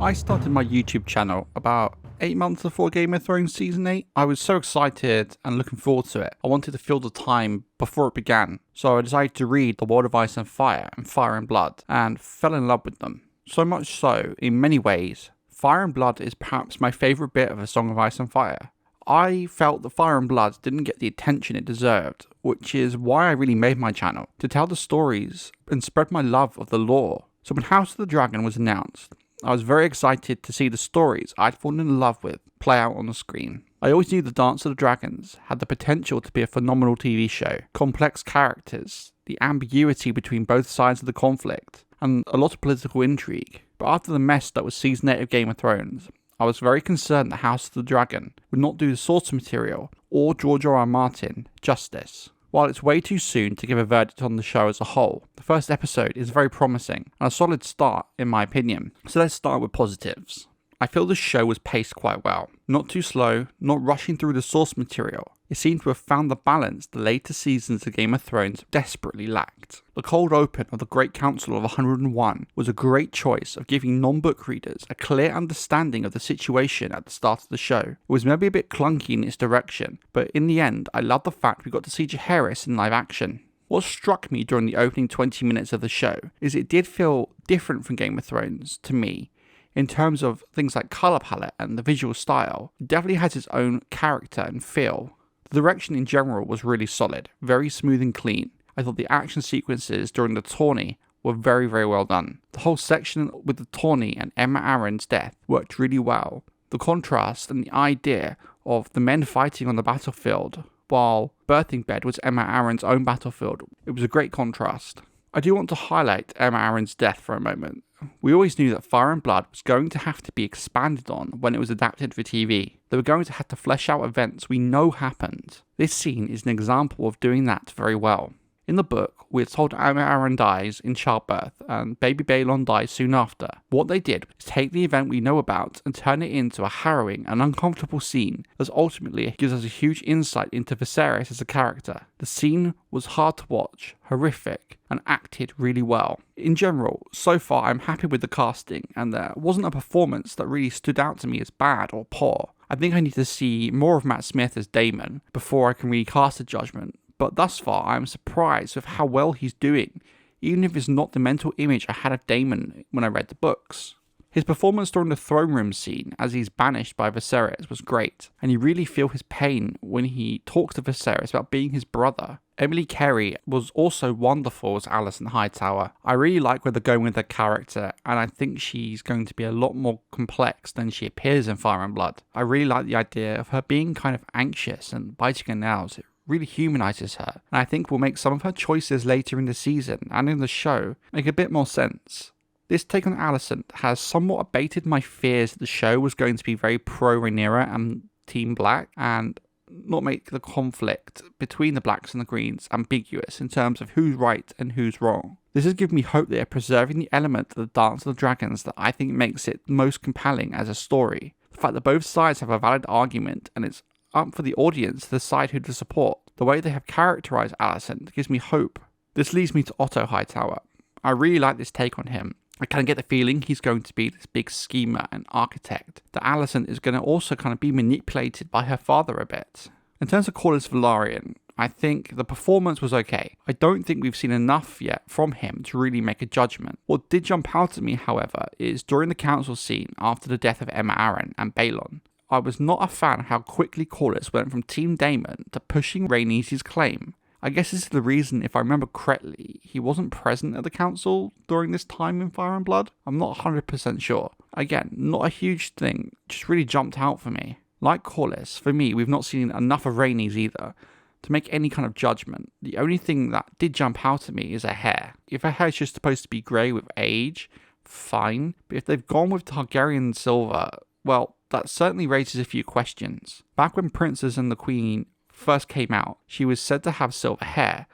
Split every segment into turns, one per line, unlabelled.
I started my YouTube channel about 8 months before Game of Thrones Season 8. I was so excited and looking forward to it. I wanted to fill the time before it began. So I decided to read The World of Ice and Fire and Blood and fell in love with them. So much so, in many ways, Fire and Blood is perhaps my favourite bit of A Song of Ice and Fire. I felt that Fire and Blood didn't get the attention it deserved, which is why I really made my channel, to tell the stories and spread my love of the lore. So when House of the Dragon was announced, I was very excited to see the stories I'd fallen in love with play out on the screen. I always knew the Dance of the Dragons had the potential to be a phenomenal TV show. Complex characters, the ambiguity between both sides of the conflict, and a lot of political intrigue. But after the mess that was Season 8 of Game of Thrones, I was very concerned that House of the Dragon would not do the source material or George R.R. Martin justice. While it's way too soon to give a verdict on the show as a whole, the first episode is very promising and a solid start in my opinion. So let's start with positives. I feel the show was paced quite well. Not too slow, not rushing through the source material. It seemed to have found the balance the later seasons of Game of Thrones desperately lacked. The cold open of the Great Council of 101 was a great choice of giving non-book readers a clear understanding of the situation at the start of the show. It was maybe a bit clunky in its direction, but in the end I loved the fact we got to see Jaehaerys in live action. What struck me during the opening 20 minutes of the show is it did feel different from Game of Thrones to me. In terms of things like colour palette and the visual style, it definitely has its own character and feel. The direction in general was really solid, very smooth and clean. I thought the action sequences during the tourney were very well done. The whole section with the tourney and Aemma Arryn's death worked really well. The contrast and the idea of the men fighting on the battlefield while Birthing Bed was Aemma Arryn's own battlefield, it was a great contrast. I do want to highlight Aemma Arryn's death for a moment. We always knew that Fire and Blood was going to have to be expanded on when it was adapted for TV. They were going to have to flesh out events we know happened. This scene is an example of doing that very well. In the book, we're told Aemma Arryn dies in childbirth and baby Balon dies soon after. What they did was take the event we know about and turn it into a harrowing and uncomfortable scene, as ultimately it gives us a huge insight into Viserys as a character. The scene was hard to watch, horrific, and acted really well. In general, so far I'm happy with the casting, and there wasn't a performance that really stood out to me as bad or poor. I think I need to see more of Matt Smith as Daemon before I can really cast a judgment. But thus far, I'm surprised with how well he's doing, even if it's not the mental image I had of Daemon when I read the books. His performance during the throne room scene as he's banished by Viserys was great, and you really feel his pain when he talks to Viserys about being his brother. Emily Carey was also wonderful as Alicent Hightower. I really like where they're going with her character, and I think she's going to be a lot more complex than she appears in Fire and Blood. I really like the idea of her being kind of anxious and biting her nails. It really humanizes her, and I think will make some of her choices later in the season and in the show make a bit more sense. This take on Alicent has somewhat abated my fears that the show was going to be very pro-Rhaenyra and Team Black, and not make the conflict between the Blacks and the Greens ambiguous in terms of who's right and who's wrong. This has given me hope that they're preserving the element of the Dance of the Dragons that I think makes it most compelling as a story. The fact that both sides have a valid argument and it's up for the audience to decide who to support. The way they have characterized Alicent gives me hope. This leads me to Otto Hightower. I really like this take on him. I kind of get the feeling he's going to be this big schemer and architect, that Alicent is going to also kind of be manipulated by her father a bit. In terms of Corlys Velaryon, I think the performance was okay. I don't think we've seen enough yet from him to really make a judgment. What did jump out at me, however, is during the council scene after the death of Aemma Arryn and Balon, I was not a fan of how quickly Corlys went from Team Daemon to pushing Rhaenys' claim. I guess this is the reason, if I remember correctly, he wasn't present at the council during this time in Fire and Blood. I'm not 100% sure. Again, not a huge thing, just really jumped out for me. Like Corlys, for me, we've not seen enough of Rhaenys either to make any kind of judgment. The only thing that did jump out at me is her hair. If her hair is just supposed to be grey with age, fine. But if they've gone with Targaryen silver, well, that certainly raises a few questions. Back when Princess and the Queen first came out, she was said to have silver hair,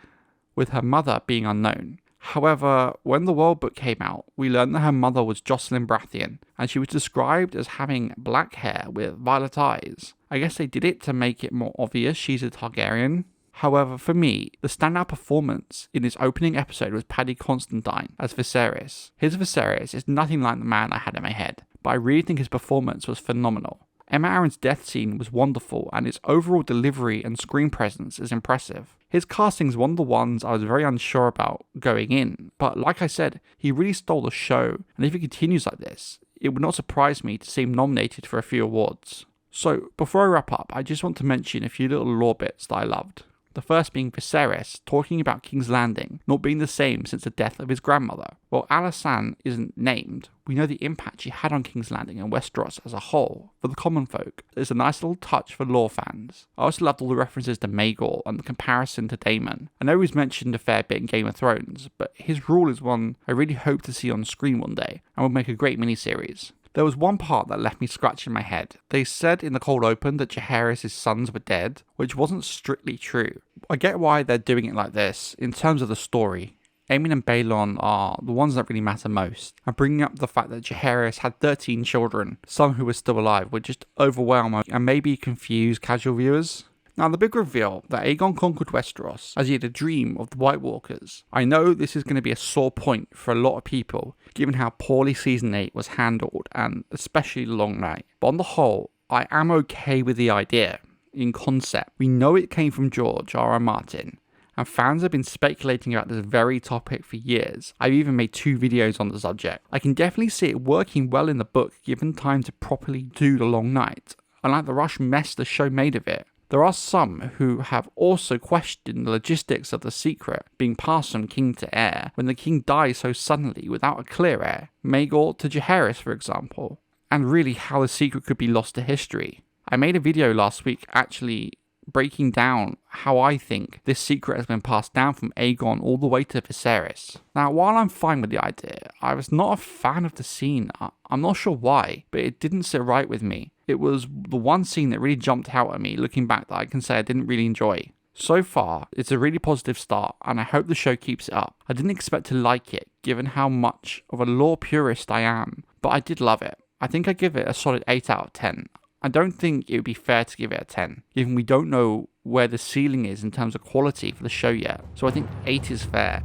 with her mother being unknown. However, when the World Book came out, we learned that her mother was Jocelyn Baratheon, and she was described as having black hair with violet eyes. I guess they did it to make it more obvious she's a Targaryen. However, for me, the standout performance in this opening episode was Paddy Considine as Viserys. His Viserys is nothing like the man I had in my head. but I really think his performance was phenomenal. Emma Aaron's death scene was wonderful, and his overall delivery and screen presence is impressive. His casting is one of the ones I was very unsure about going in, but like I said, he really stole the show, and if he continues like this, it would not surprise me to see him nominated for a few awards. So, before I wrap up, I just want to mention a few little lore bits that I loved. The first being Viserys talking about King's Landing not being the same since the death of his grandmother. While Alysanne isn't named, we know the impact she had on King's Landing and Westeros as a whole for the common folk. It's a nice little touch for lore fans. I also loved all the references to Maegor and the comparison to Daemon. I know he's mentioned a fair bit in Game of Thrones, but his rule is one I really hope to see on screen one day and would make a great miniseries. There was one part that left me scratching my head. They said in the cold open that Jaehaerys' sons were dead, which wasn't strictly true. I get why they're doing it like this in terms of the story. Aemon and Balon are the ones that really matter most, and bringing up the fact that Jaehaerys had 13 children, some who were still alive, would just overwhelm and maybe confuse casual viewers. Now, the big reveal that Aegon conquered Westeros as he had a dream of the White Walkers. I know this is going to be a sore point for a lot of people, given how poorly Season 8 was handled, and especially The Long Night. But on the whole, I am okay with the idea. In concept, we know it came from George R.R. Martin, and fans have been speculating about this very topic for years. I've even made 2 videos on the subject. I can definitely see it working well in the book, given time to properly do The Long Night, unlike the rush mess the show made of it. There are some who have also questioned the logistics of the secret being passed from king to heir when the king dies so suddenly without a clear heir, Maegor to Jaehaerys for example, and really how the secret could be lost to history. I made a video last week actually breaking down how I think this secret has been passed down from Aegon all the way to Viserys. Now, while I'm fine with the idea, I was not a fan of the scene. I'm not sure why, but it didn't sit right with me. It was the one scene that really jumped out at me looking back that I can say I didn't really enjoy. So far, it's a really positive start, and I hope the show keeps it up. I didn't expect to like it, given how much of a lore purist I am, but I did love it. I think I give it a solid 8 out of 10. I don't think it would be fair to give it a 10, given we don't know where the ceiling is in terms of quality for the show yet, so I think 8 is fair.